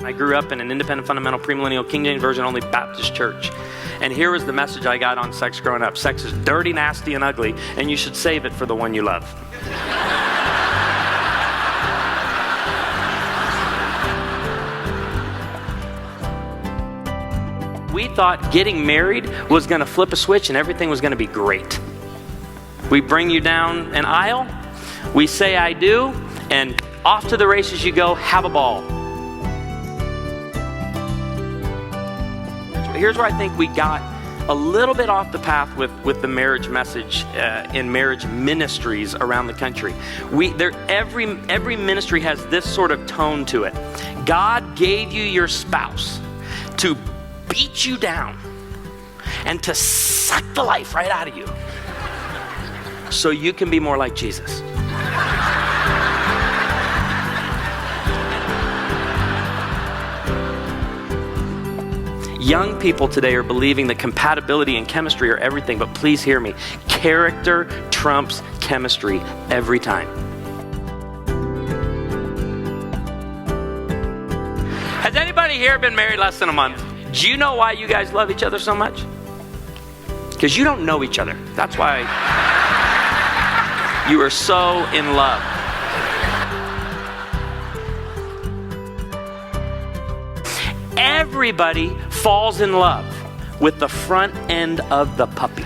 I grew up in an independent, fundamental, premillennial, King James Version only Baptist church. And here was the message I got on sex growing up. Sex is dirty, nasty, and ugly, and you should save it for the one you love. We thought getting married was going to flip a switch and everything was going to be great. We bring you down an aisle, we say I do, and off to the races you go, have a ball. Here's where I think we got a little bit off the path with the marriage message in marriage ministries around the country. Every ministry has this sort of tone to it. God gave you your spouse to beat you down and to suck the life right out of you so you can be more like Jesus. Young people today are believing that compatibility and chemistry are everything, but please hear me. Character trumps chemistry every time. Has anybody here been married less than a month? Do you know why you guys love each other so much? Because you don't know each other. That's why you are so in love. Everybody falls in love with the front end of the puppy.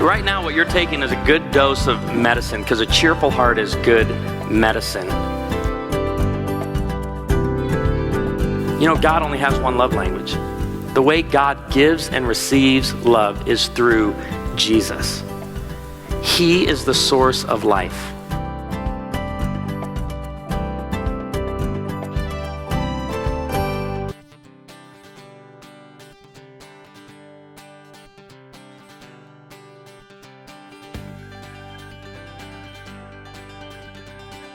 Right now, what you're taking is a good dose of medicine, because a cheerful heart is good medicine. You know, God only has one love language. The way God gives and receives love is through Jesus. He is the source of life.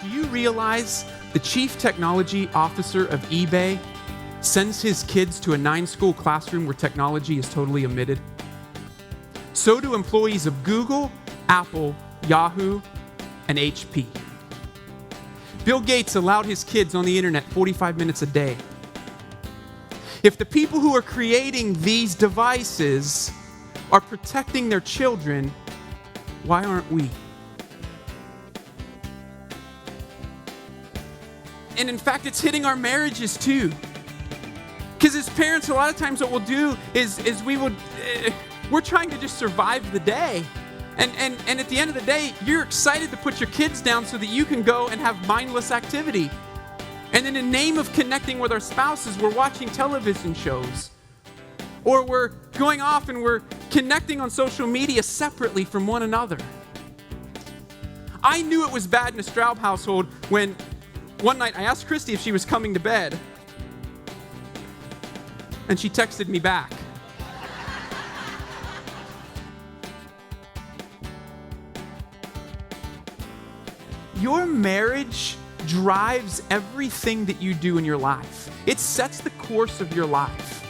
Do you realize the chief technology officer of eBay sends his kids to a 9-school classroom where technology is totally omitted? So do employees of Google, Apple, Yahoo, and HP. Bill Gates allowed his kids on the internet 45 minutes a day. If the people who are creating these devices are protecting their children, why aren't we? And in fact, it's hitting our marriages too. Because as parents, a lot of times what we'll do is we're trying to just survive the day. And at the end of the day, you're excited to put your kids down so that you can go and have mindless activity. And in the name of connecting with our spouses, we're watching television shows. Or we're going off and we're connecting on social media separately from one another. I knew it was bad in a Straub household when one night I asked Christy if she was coming to bed, and she texted me back. Your marriage drives everything that you do in your life. It sets the course of your life.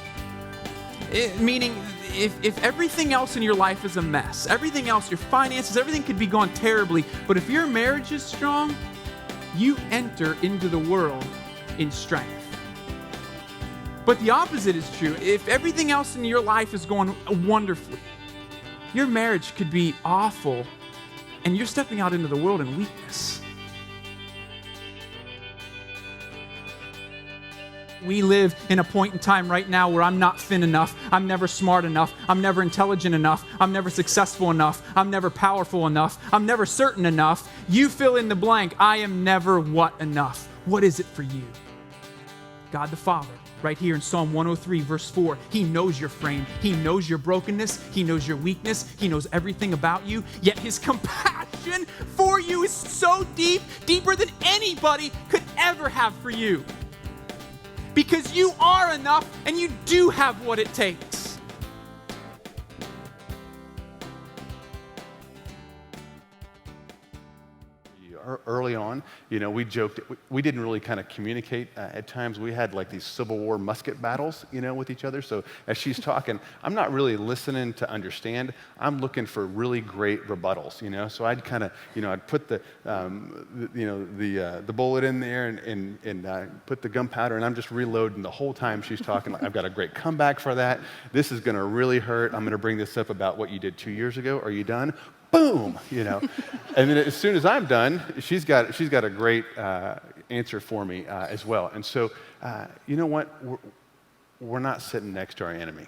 Meaning, if everything else in your life is a mess, everything else, your finances, everything could be going terribly, but if your marriage is strong, you enter into the world in strength. But the opposite is true. If everything else in your life is going wonderfully, your marriage could be awful, and you're stepping out into the world in weakness. We live in a point in time right now where I'm not thin enough, I'm never smart enough, I'm never intelligent enough, I'm never successful enough, I'm never powerful enough, I'm never certain enough. You fill in the blank. I am never what enough. What is it for you? God the Father, right here in Psalm 103, verse 4, He knows your frame. He knows your brokenness. He knows your weakness. He knows everything about you. Yet His compassion for you is so deep, deeper than anybody could ever have for you. Because you are enough and you do have what it takes. early on, we joked, we didn't really kind of communicate at times. We had like these Civil War musket battles, with each other. So as she's talking, I'm not really listening to understand. I'm looking for really great rebuttals, So I'd kind of, I'd put the bullet in there and put the gunpowder, and I'm just reloading the whole time she's talking. Like, I've got a great comeback for that. This is going to really hurt. I'm going to bring this up about what you did 2 years ago. Are you done? Boom, And then as soon as I'm done, she's got a great answer for me as well. And so, you know what? We're not sitting next to our enemy.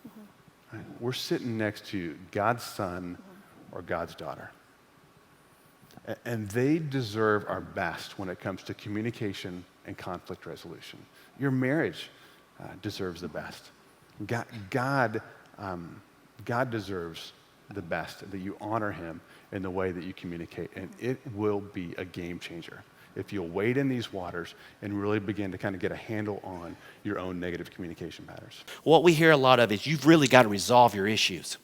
Mm-hmm. Right? We're sitting next to God's son or God's daughter. And they deserve our best when it comes to communication and conflict resolution. Your marriage deserves the best. God deserves the best, that you honor him in the way that you communicate. And it will be a game changer if you'll wade in these waters and really begin to kind of get a handle on your own negative communication patterns. What we hear a lot of is you've really got to resolve your issues.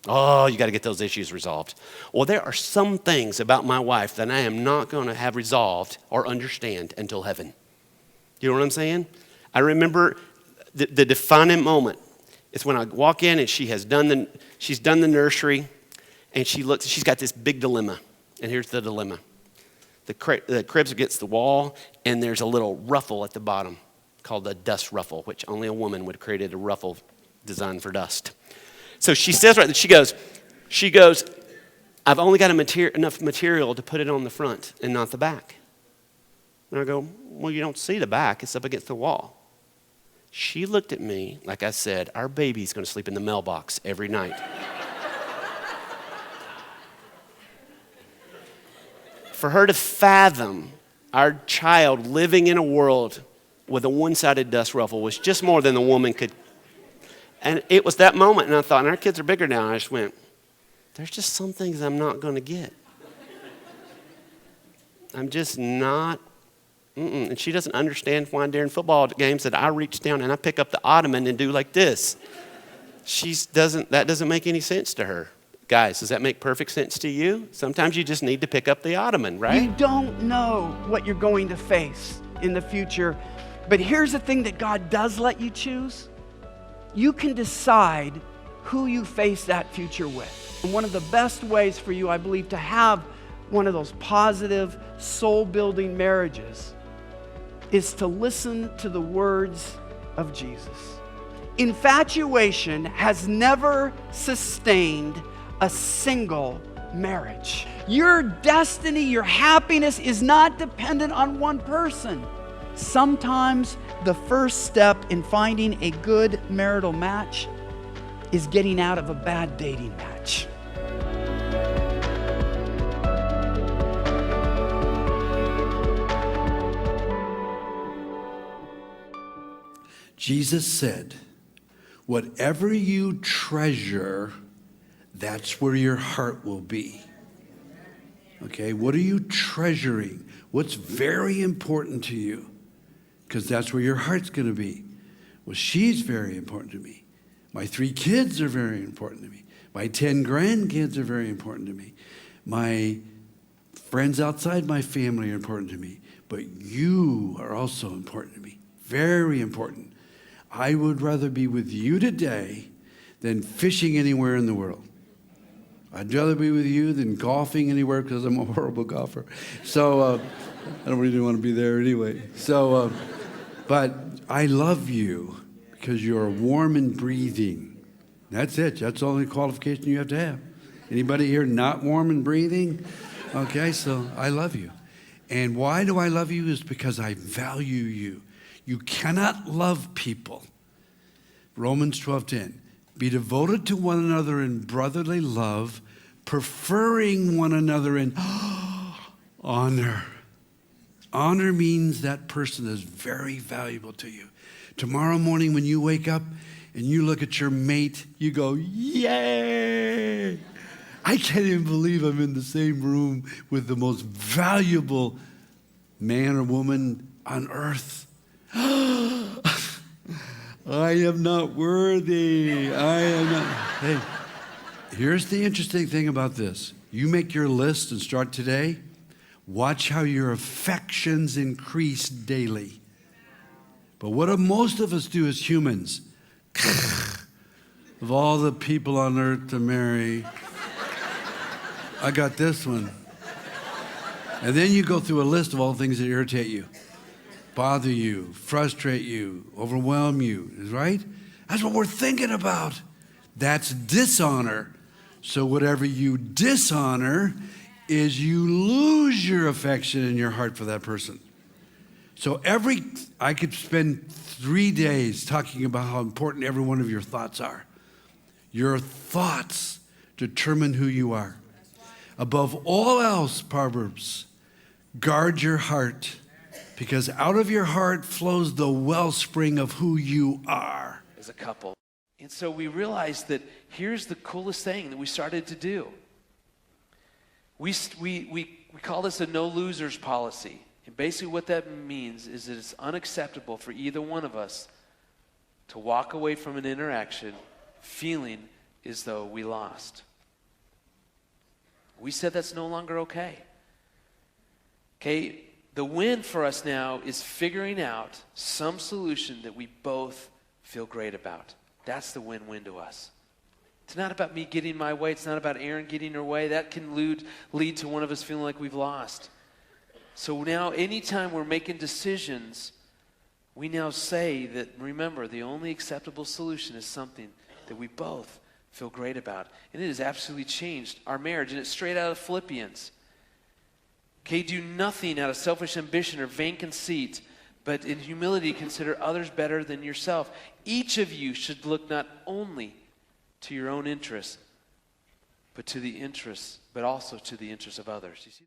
Oh, you got to get those issues resolved. Well, there are some things about my wife that I am not going to have resolved or understand until heaven. You know what I'm saying? I remember the defining moment is when I walk in and she's done the nursery, and she's got this big dilemma. And here's the dilemma. The crib's against the wall, and there's a little ruffle at the bottom called a dust ruffle, which only a woman would have created a ruffle designed for dust. So she says right there, she goes, I've only got enough material to put it on the front and not the back. And I go, well, you don't see the back. It's up against the wall. She looked at me like I said, our baby's going to sleep in the mailbox every night. For her to fathom our child living in a world with a one-sided dust ruffle was just more than the woman could. And it was that moment, and I thought, and our kids are bigger now, and I just went, there's just some things I'm not going to get. I'm just not. And she doesn't understand why during football games that I reach down and I pick up the ottoman and do like this. That doesn't make any sense to her. Guys, does that make perfect sense to you? Sometimes you just need to pick up the ottoman, right? You don't know what you're going to face in the future. But here's the thing that God does let you choose. You can decide who you face that future with. And one of the best ways for you, I believe, to have one of those positive, soul-building marriages is to listen to the words of Jesus. Infatuation has never sustained a single marriage. Your destiny, your happiness is not dependent on one person. Sometimes the first step in finding a good marital match is getting out of a bad dating match. Jesus said, whatever you treasure, that's where your heart will be. Okay, what are you treasuring? What's very important to you? Because that's where your heart's going to be. Well, she's very important to me. My 3 kids are very important to me. My 10 grandkids are very important to me. My friends outside my family are important to me. But you are also important to me. Very important. I would rather be with you today than fishing anywhere in the world. I'd rather be with you than golfing anywhere because I'm a horrible golfer. So I don't really want to be there anyway. So, but I love you because you're warm and breathing. That's it. That's the only qualification you have to have. Anybody here not warm and breathing? Okay, so I love you. And why do I love you is because I value you. You cannot love people. Romans 12:10. Be devoted to one another in brotherly love, preferring one another in honor. Honor means that person is very valuable to you. Tomorrow morning when you wake up and you look at your mate, you go, yay! I can't even believe I'm in the same room with the most valuable man or woman on earth. I am not worthy. I am not. Hey, here's the interesting thing about this. You make your list and start today. Watch how your affections increase daily. But what do most of us do as humans? Of all the people on earth to marry, I got this one. And then you go through a list of all the things that irritate you, bother you, frustrate you, overwhelm you, right? That's what we're thinking about. That's dishonor. So whatever you dishonor is you lose your affection and your heart for that person. So I could spend 3 days talking about how important every one of your thoughts are. Your thoughts determine who you are. Above all else, Proverbs, guard your heart, because out of your heart flows the wellspring of who you are. As a couple. And so we realized that here's the coolest thing that we started to do. We call this a no losers policy. And basically what that means is that it's unacceptable for either one of us to walk away from an interaction feeling as though we lost. We said that's no longer okay. Okay, the win for us now is figuring out some solution that we both feel great about. That's the win-win to us. It's not about me getting my way. It's not about Erin getting her way. That can lead to one of us feeling like we've lost. So now anytime we're making decisions, we now say that, remember, the only acceptable solution is something that we both feel great about. And it has absolutely changed our marriage. And it's straight out of Philippians. Okay, do nothing out of selfish ambition or vain conceit, but in humility consider others better than yourself. Each of you should look not only to your own interests, but also to the interests of others. You see?